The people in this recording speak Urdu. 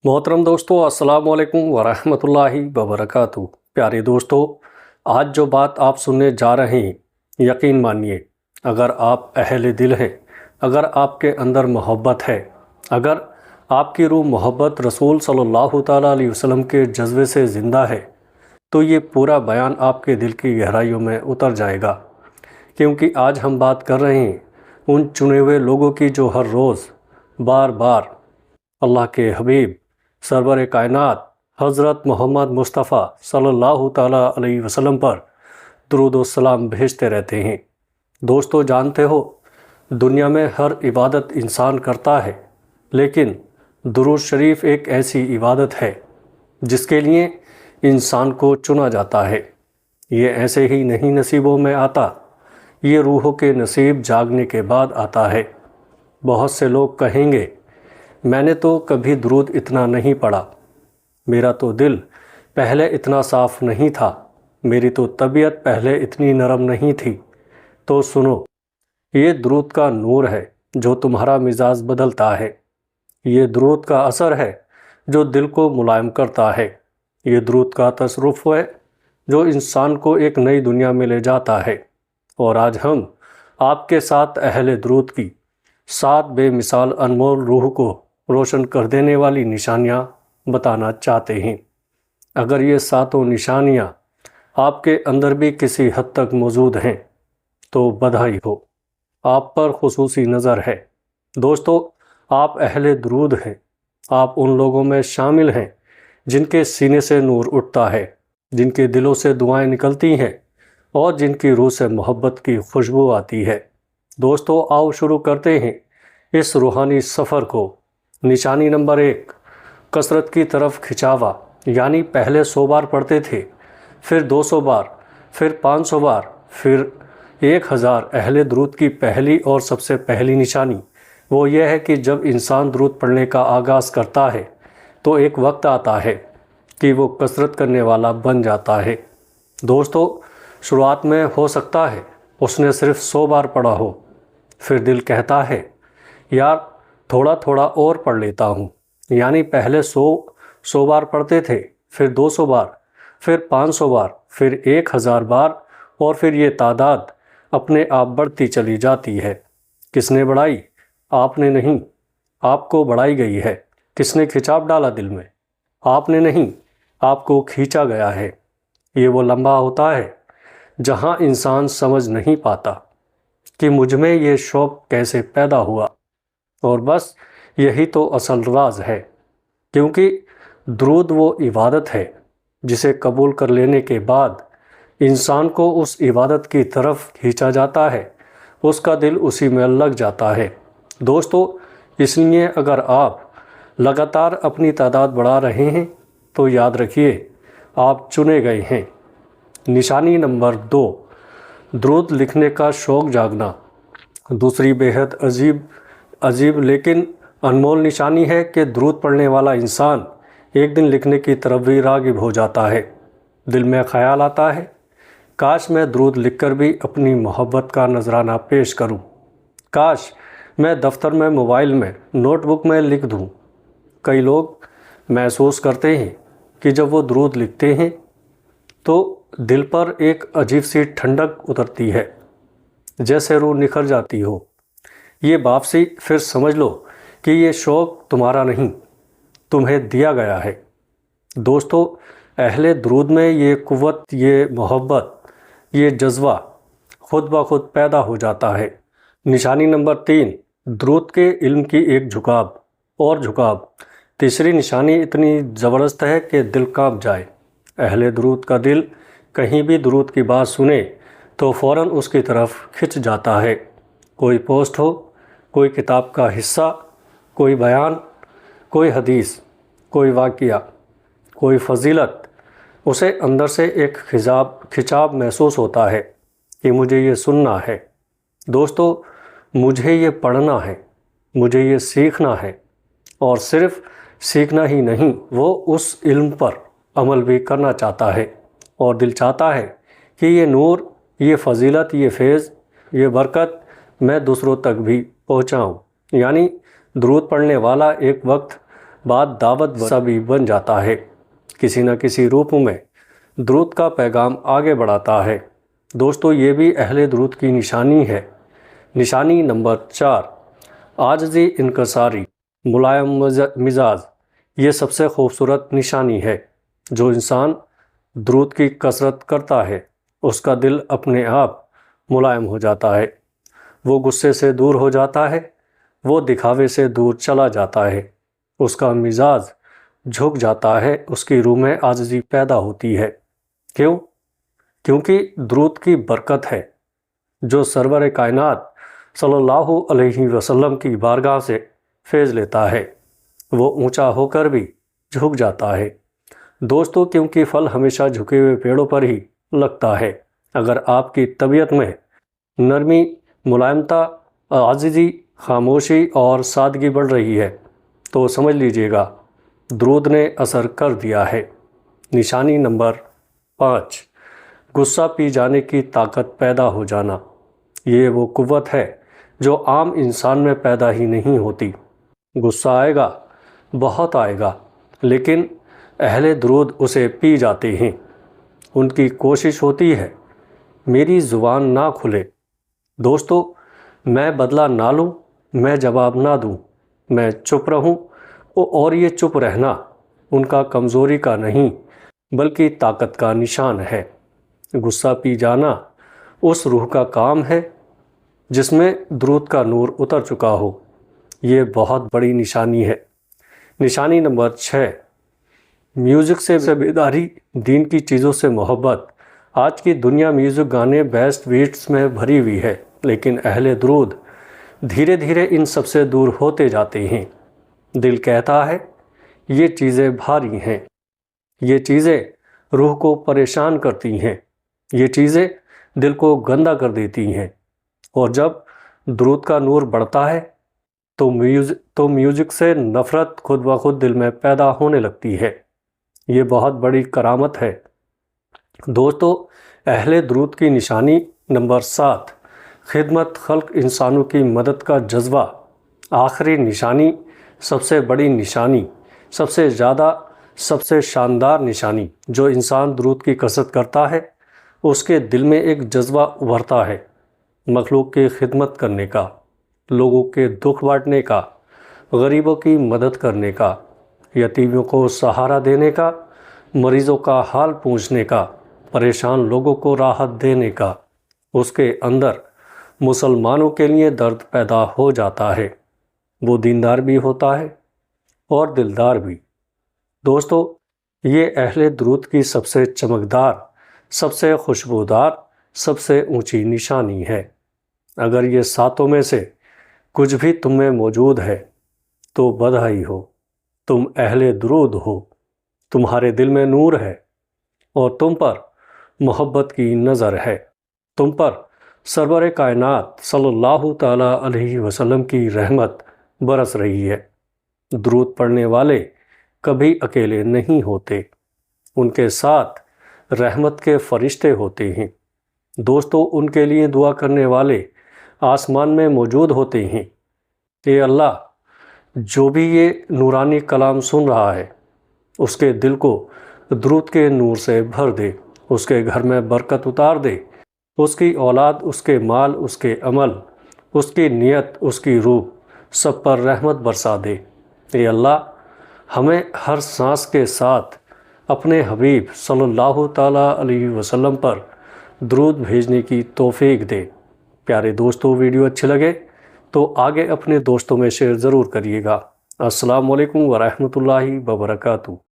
محترم دوستو، السلام علیکم ورحمۃ اللہ وبرکاتہ۔ پیارے دوستو، آج جو بات آپ سننے جا رہے ہیں، یقین مانیے، اگر آپ اہل دل ہیں، اگر آپ کے اندر محبت ہے، اگر آپ کی روح محبت رسول صلی اللہ تعالیٰ علیہ وسلم کے جذبے سے زندہ ہے، تو یہ پورا بیان آپ کے دل کی گہرائیوں میں اتر جائے گا۔ کیونکہ آج ہم بات کر رہے ہیں ان چنے ہوئے لوگوں کی جو ہر روز بار بار اللہ کے حبیب سرور کائنات حضرت محمد مصطفیٰ صلی اللہ تعالیٰ علیہ وسلم پر درود و سلام بھیجتے رہتے ہیں۔ دوستو، جانتے ہو، دنیا میں ہر عبادت انسان کرتا ہے، لیکن درود شریف ایک ایسی عبادت ہے جس کے لیے انسان کو چنا جاتا ہے۔ یہ ایسے ہی نہیں نصیبوں میں آتا، یہ روحوں کے نصیب جاگنے کے بعد آتا ہے۔ بہت سے لوگ کہیں گے، میں نے تو کبھی درود اتنا نہیں پڑھا، میرا تو دل پہلے اتنا صاف نہیں تھا، میری تو طبیعت پہلے اتنی نرم نہیں تھی۔ تو سنو، یہ درود کا نور ہے جو تمہارا مزاج بدلتا ہے، یہ درود کا اثر ہے جو دل کو ملائم کرتا ہے، یہ درود کا تصرف ہے جو انسان کو ایک نئی دنیا میں لے جاتا ہے۔ اور آج ہم آپ کے ساتھ اہل درود کی 7 بے مثال انمول روح کو روشن کر دینے والی نشانیاں بتانا چاہتے ہیں۔ اگر یہ 7 نشانیاں آپ کے اندر بھی کسی حد تک موجود ہیں تو بدھائی ہو، آپ پر خصوصی نظر ہے۔ دوستو، آپ اہل درود ہیں، آپ ان لوگوں میں شامل ہیں جن کے سینے سے نور اٹھتا ہے، جن کے دلوں سے دعائیں نکلتی ہیں اور جن کی روح سے محبت کی خوشبو آتی ہے۔ دوستو، آؤ شروع کرتے ہیں اس روحانی سفر کو۔ نشانی نمبر 1، کثرت کی طرف کھنچاوا، یعنی پہلے 100 بار پڑھتے تھے، پھر 200 بار، پھر 500 بار، پھر 1000۔ اہل درود کی پہلی اور سب سے پہلی نشانی وہ یہ ہے کہ جب انسان درود پڑھنے کا آغاز کرتا ہے تو ایک وقت آتا ہے کہ وہ کثرت کرنے والا بن جاتا ہے۔ دوستو، شروعات میں ہو سکتا ہے اس نے صرف 100 بار پڑھا ہو، پھر دل کہتا ہے یار تھوڑا تھوڑا اور پڑھ لیتا ہوں، یعنی پہلے 100 بار پڑھتے تھے، پھر 200 بار، پھر 500 بار، پھر 1000 بار، اور پھر یہ تعداد اپنے آپ بڑھتی چلی جاتی ہے۔ کس نے بڑھائی؟ آپ نے نہیں، آپ کو بڑھائی گئی ہے۔ کس نے کھچاو ڈالا دل میں؟ آپ نے نہیں، آپ کو کھینچا گیا ہے۔ یہ وہ لمحہ ہوتا ہے جہاں انسان سمجھ نہیں پاتا کہ مجھ میں یہ شوق کیسے پیدا ہوا، اور بس یہی تو اصل راز ہے۔ کیونکہ درود وہ عبادت ہے جسے قبول کر لینے کے بعد انسان کو اس عبادت کی طرف کھینچا جاتا ہے، اس کا دل اسی میں لگ جاتا ہے۔ دوستو، اس لیے اگر آپ لگاتار اپنی تعداد بڑھا رہے ہیں تو یاد رکھیے آپ چنے گئے ہیں۔ نشانی نمبر 2، درود لکھنے کا شوق جاگنا۔ دوسری بیحد عجیب لیکن انمول نشانی ہے کہ درود پڑھنے والا انسان ایک دن لکھنے کی طرف بھی راغب ہو جاتا ہے۔ دل میں خیال آتا ہے، کاش میں درود لکھ کر بھی اپنی محبت کا نذرانہ پیش کروں، کاش میں دفتر میں، موبائل میں، نوٹ بک میں لکھ دوں۔ کئی لوگ محسوس کرتے ہیں کہ جب وہ درود لکھتے ہیں تو دل پر ایک عجیب سی ٹھنڈک اترتی ہے، جیسے روح نکھر جاتی ہو۔ یہ واپسی پھر سمجھ لو کہ یہ شوق تمہارا نہیں، تمہیں دیا گیا ہے۔ دوستو، اہل درود میں یہ قوت، یہ محبت، یہ جذبہ خود بخود پیدا ہو جاتا ہے۔ نشانی نمبر 3، درود کے علم کی ایک جھکاو۔ تیسری نشانی اتنی زبردست ہے کہ دل کانپ جائے۔ اہل درود کا دل کہیں بھی درود کی بات سنے تو فوراً اس کی طرف کھنچ جاتا ہے۔ کوئی پوسٹ ہو، کوئی کتاب کا حصہ، کوئی بیان، کوئی حدیث، کوئی واقعہ، کوئی فضیلت، اسے اندر سے ایک کھچاو محسوس ہوتا ہے کہ مجھے یہ سننا ہے۔ دوستو، مجھے یہ پڑھنا ہے، مجھے یہ سیکھنا ہے، اور صرف سیکھنا ہی نہیں، وہ اس علم پر عمل بھی کرنا چاہتا ہے، اور دل چاہتا ہے کہ یہ نور، یہ فضیلت، یہ فیض، یہ برکت میں دوسروں تک بھی پہنچاؤں۔ یعنی درود پڑھنے والا ایک وقت بعد دعوت سا بھی بن جاتا ہے، کسی نہ کسی روپ میں درود کا پیغام آگے بڑھاتا ہے۔ دوستو، یہ بھی اہل درود کی نشانی ہے۔ نشانی نمبر 4، عاجزی انکساری، ملائم مزاج۔ یہ سب سے خوبصورت نشانی ہے۔ جو انسان درود کی کثرت کرتا ہے اس کا دل اپنے آپ ملائم ہو جاتا ہے، وہ غصے سے دور ہو جاتا ہے، وہ دکھاوے سے دور چلا جاتا ہے، اس کا مزاج جھک جاتا ہے، اس کی روح میں عاجزی پیدا ہوتی ہے۔ کیوں؟ کیونکہ درود کی برکت ہے جو سرور کائنات صلی اللہ علیہ وسلم کی بارگاہ سے فیض لیتا ہے، وہ اونچا ہو کر بھی جھک جاتا ہے۔ دوستو، کیونکہ پھل ہمیشہ جھکے ہوئے پیڑوں پر ہی لگتا ہے۔ اگر آپ کی طبیعت میں نرمی، ملائمتا، عاجزی، خاموشی اور سادگی بڑھ رہی ہے تو سمجھ لیجئے گا درود نے اثر کر دیا ہے۔ نشانی نمبر 5، غصہ پی جانے کی طاقت پیدا ہو جانا۔ یہ وہ قوت ہے جو عام انسان میں پیدا ہی نہیں ہوتی۔ غصہ آئے گا، بہت آئے گا، لیکن اہل درود اسے پی جاتے ہیں۔ ان کی کوشش ہوتی ہے میری زبان نہ کھلے۔ دوستو، میں بدلہ نہ لوں، میں جواب نہ دوں، میں چپ رہوں، اور یہ چپ رہنا ان کا کمزوری کا نہیں بلکہ طاقت کا نشان ہے۔ غصہ پی جانا اس روح کا کام ہے جس میں درود کا نور اتر چکا ہو۔ یہ بہت بڑی نشانی ہے۔ نشانی نمبر 6، میوزک سے بیداری، دین کی چیزوں سے محبت۔ آج کی دنیا میوزک، گانے، بیسٹ بیٹس میں بھری ہوئی ہے، لیکن اہل درود دھیرے دھیرے ان سب سے دور ہوتے جاتے ہیں۔ دل کہتا ہے یہ چیزیں بھاری ہیں، یہ چیزیں روح کو پریشان کرتی ہیں، یہ چیزیں دل کو گندا کر دیتی ہیں۔ اور جب درود کا نور بڑھتا ہے تو میوزک سے نفرت خود بخود دل میں پیدا ہونے لگتی ہے۔ یہ بہت بڑی کرامت ہے۔ دوستو، اہل درود کی نشانی نمبر 7، خدمت خلق، انسانوں کی مدد کا جذبہ۔ آخری نشانی، سب سے بڑی نشانی، سب سے زیادہ، سب سے شاندار نشانی۔ جو انسان درود کی کثرت کرتا ہے اس کے دل میں ایک جذبہ ابھرتا ہے، مخلوق کی خدمت کرنے کا، لوگوں کے دکھ بانٹنے کا، غریبوں کی مدد کرنے کا، یتیموں کو سہارا دینے کا، مریضوں کا حال پوچھنے کا، پریشان لوگوں کو راحت دینے کا۔ اس کے اندر مسلمانوں کے لیے درد پیدا ہو جاتا ہے۔ وہ دیندار بھی ہوتا ہے اور دلدار بھی۔ دوستو، یہ اہل درود کی سب سے چمکدار، سب سے خوشبودار، سب سے اونچی نشانی ہے۔ اگر یہ 7 میں سے کچھ بھی تم میں موجود ہے تو بدھائی ہو، تم اہل درود ہو، تمہارے دل میں نور ہے اور تم پر محبت کی نظر ہے، تم پر سرور کائنات صلی اللہ تعالیٰ علیہ وسلم کی رحمت برس رہی ہے۔ درود پڑھنے والے کبھی اکیلے نہیں ہوتے، ان کے ساتھ رحمت کے فرشتے ہوتے ہیں۔ دوستو، ان کے لیے دعا کرنے والے آسمان میں موجود ہوتے ہیں۔ اے اللہ، جو بھی یہ نورانی کلام سن رہا ہے اس کے دل کو درود کے نور سے بھر دے، اس کے گھر میں برکت اتار دے، اس کی اولاد، اس کے مال، اس کے عمل، اس کی نیت، اس کی روح، سب پر رحمت برسا دے۔ اے اللہ، ہمیں ہر سانس کے ساتھ اپنے حبیب صلی اللہ تعالیٰ علیہ وسلم پر درود بھیجنے کی توفیق دے۔ پیارے دوستو، ویڈیو اچھے لگے تو آگے اپنے دوستوں میں شیئر ضرور کریے گا۔ السلام علیکم ورحمۃ اللہ وبرکاتہ۔